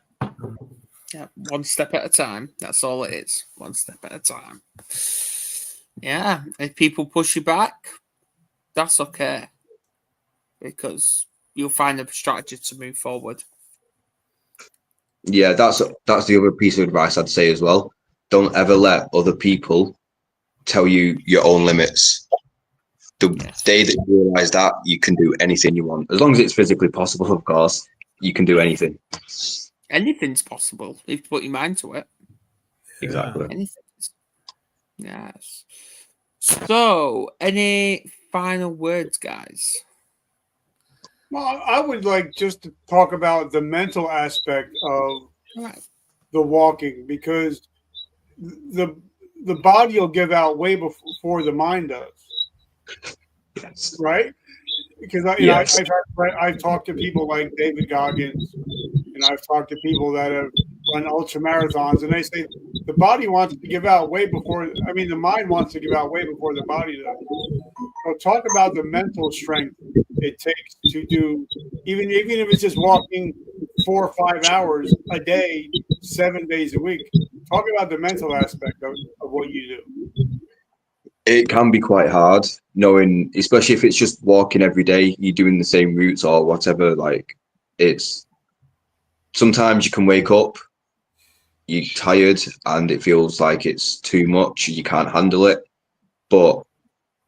Yeah, one step at a time. That's all it is. One step at a time. Yeah, if people push you back, that's okay, because you'll find a strategy to move forward. Yeah, that's the other piece of advice I'd say as well. Don't ever let other people tell you your own limits. The day that you realize that, you can do anything you want, as long as it's physically possible. Of course, you can do anything. Anything's possible if you put your mind to it. Exactly. Anything. Yes. So, any final words, guys? Well, I would like just to talk about the mental aspect of the walking, because the body will give out way before the mind does. Yes. Right? Because I've talked to people like David Goggins, and I've talked to people that have run ultra marathons, and they say the body wants to give out way before. I mean, the mind wants to give out way before the body does. So talk about the mental strength it takes to do, even if it's just walking 4 or 5 hours a day, 7 days a week. Talk about the mental aspect of what you do. It can be quite hard knowing, especially if it's just walking every day, you're doing the same routes or whatever. Like, it's sometimes you can wake up, you're tired, and it feels like it's too much. You can't handle it, but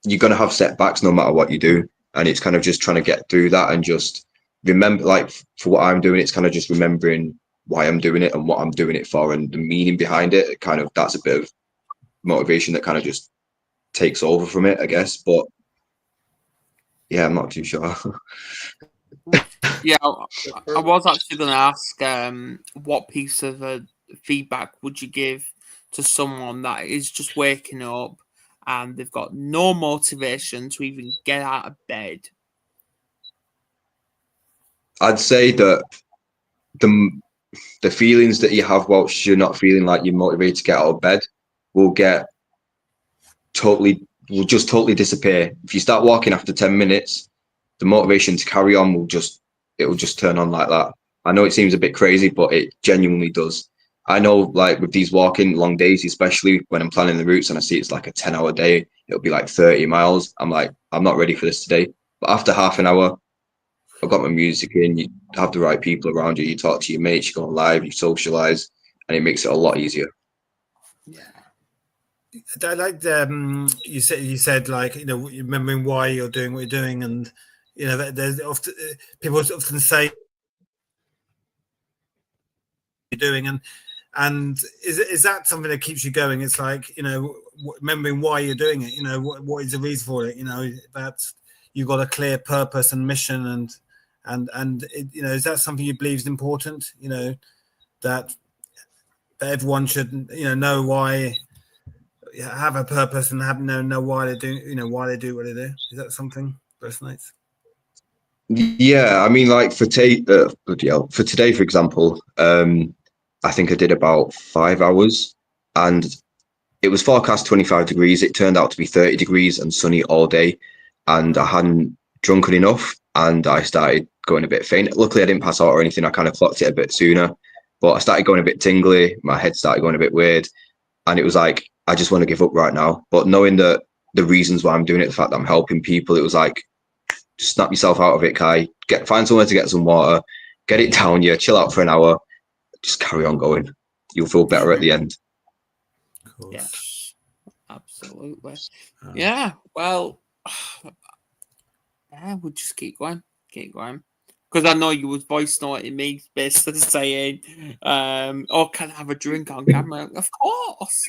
you're going to have setbacks no matter what you do. And it's kind of just trying to get through that and just remember, like, for what I'm doing, it's kind of just remembering why I'm doing it and what I'm doing it for and the meaning behind it. Kind of, that's a bit of motivation that kind of just takes over from it, I guess. But yeah, I'm not too sure. Yeah, I was actually going to ask, what piece of feedback would you give to someone that is just waking up and they've got no motivation to even get out of bed? I'd say that the feelings that you have whilst you're not feeling like you're motivated to get out of bed will just totally disappear. If you start walking after 10 minutes, the motivation to carry on will just turn on like that. I know it seems a bit crazy, but it genuinely does. I know, like, with these walking long days, especially when I'm planning the routes and I see it's like a 10-hour day, it'll be like 30 miles. I'm like, I'm not ready for this today. But after half an hour, I've got my music in, you have the right people around you, you talk to your mates, you go live, you socialize, and it makes it a lot easier. Yeah. I like you said like remembering why you're doing what you're doing, and there's often people often say you're doing, and is that something that keeps you going? It's like remembering why you're doing it. What is the reason for it? That you've got a clear purpose and mission, and is that something you believe is important? That everyone should know why. Have a purpose and know why they do why they do what they do. Is that something resonates? Yeah, I mean, like for today, for example, I think I did about 5 hours, and it was forecast 25 degrees. It turned out to be 30 degrees and sunny all day, and I hadn't drunken enough, and I started going a bit faint. Luckily, I didn't pass out or anything. I kind of clocked it a bit sooner, but I started going a bit tingly. My head started going a bit weird, and it was like, I just want to give up right now. But knowing that the reasons why I'm doing it, the fact that I'm helping people, it was like, just snap yourself out of it, Kai. Find somewhere to get some water, get it down, chill out for an hour, just carry on going. You'll feel better at the end. Yes, absolutely. Yeah, well, we'll just keep going. Because I know you was voice noting me, basically saying, "Oh, can I have a drink on camera?" Of course.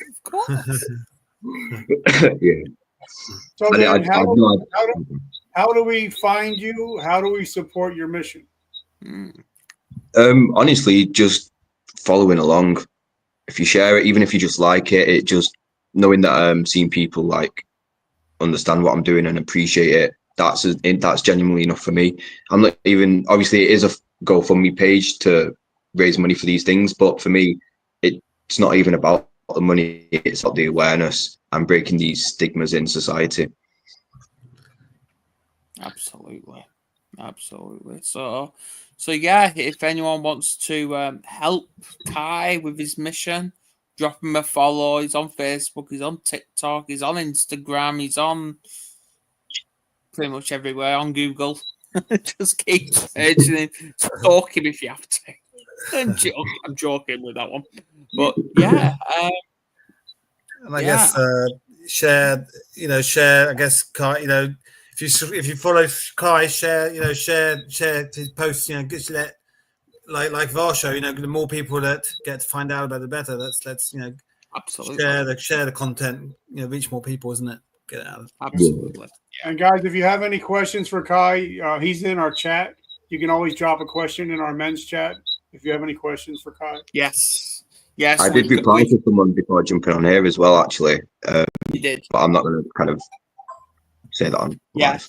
Yeah. So then, how do we find you? How do we support your mission? Honestly, just following along. If you share it, even if you just like it, it just knowing that I'm seeing people like understand what I'm doing and appreciate it. That's genuinely enough for me. I'm not even, obviously it is a GoFundMe page to raise money for these things, but for me, it's not even about the money, it's about the awareness and breaking these stigmas in society. Absolutely. So yeah, if anyone wants to help Kai with his mission, drop him a follow. He's on Facebook, he's on TikTok, he's on Instagram, he's on pretty much everywhere, on Google. Just keep searching him, stalk him if you have to. I'm joking with that one, but yeah. And I guess share. I guess Kai. If you follow Kai, share his posts. Just like Varsho. The more people that get to find out about it, the better. Let's absolutely share the content. Reach more people, isn't it? Get it out. Absolutely. Yeah. And guys, if you have any questions for Kai, he's in our chat. You can always drop a question in our men's chat if you have any questions for Kai. Yes. I did reply to someone before jumping on here as well, actually. You did. But I'm not going to kind of say that on live.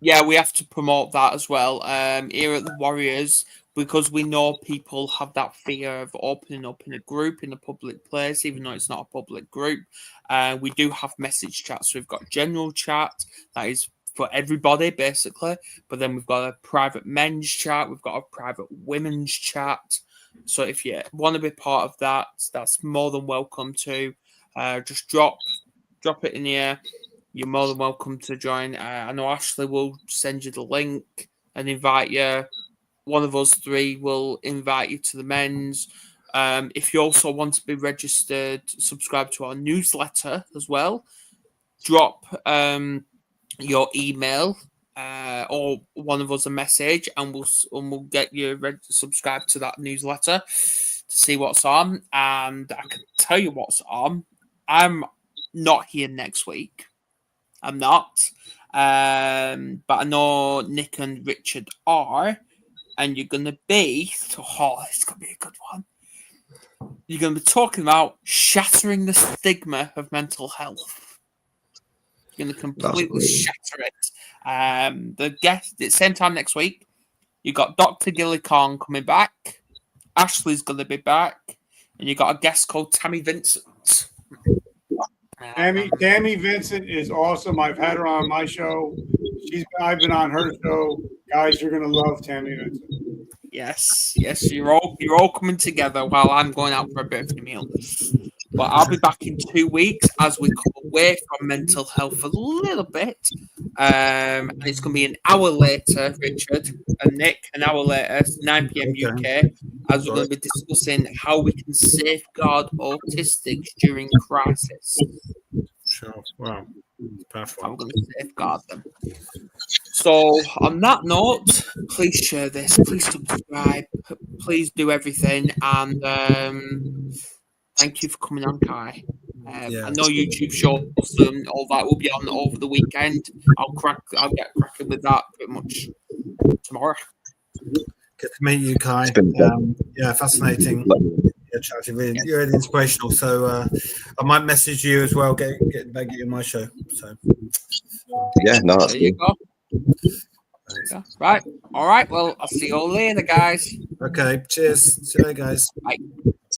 Yeah, we have to promote that as well. Here at the Warriors, because we know people have that fear of opening up in a group in a public place, even though it's not a public group. We do have message chats. So we've got general chat that is for everybody, basically. But then we've got a private men's chat. We've got a private women's chat. So if you want to be part of that, that's more than welcome to. Just drop it in here. You're more than welcome to join. I know Ashley will send you the link and invite you. One of us three will invite you to the men's. If you also want to be registered, subscribe to our newsletter as well. Drop your email or one of us a message, and we'll get you subscribed to that newsletter to see what's on. And I can tell you what's on. I'm not here next week. I'm not. But I know Nick and Richard are. And you're going to be... Oh, it's going to be a good one. You're going to be talking about shattering the stigma of mental health. You're going to completely shatter it. The guest, it's same time next week. You got Dr. Gilly Kong coming back. Ashley's going to be back. And you got a guest called Tammy Vincent. Tammy Vincent is awesome. I've had her on my show. I've been on her show. Guys, you're gonna love Tammy Vincent. Yes, you're all coming together while I'm going out for a bit of a meal. But I'll be back in 2 weeks as we come away from mental health a little bit. And it's going to be an hour later, Richard and Nick, an hour later, 9 p.m. UK. as we're going to be discussing how we can safeguard autistics during crisis. Sure. Wow. How Powerful. we're going to safeguard them. So, on that note, please share this, please subscribe, please do everything, and thank you for coming on, Kai. I know YouTube shorts and all that will be on over the weekend. I'll get cracking with that pretty much tomorrow. Good to meet you, Kai. Fascinating. Really, you're really inspirational. So I might message you as well. Get you on my show. So that's there you go. Right. All right. Well, I'll see you all later, guys. Okay. Cheers. See you later, guys. Bye.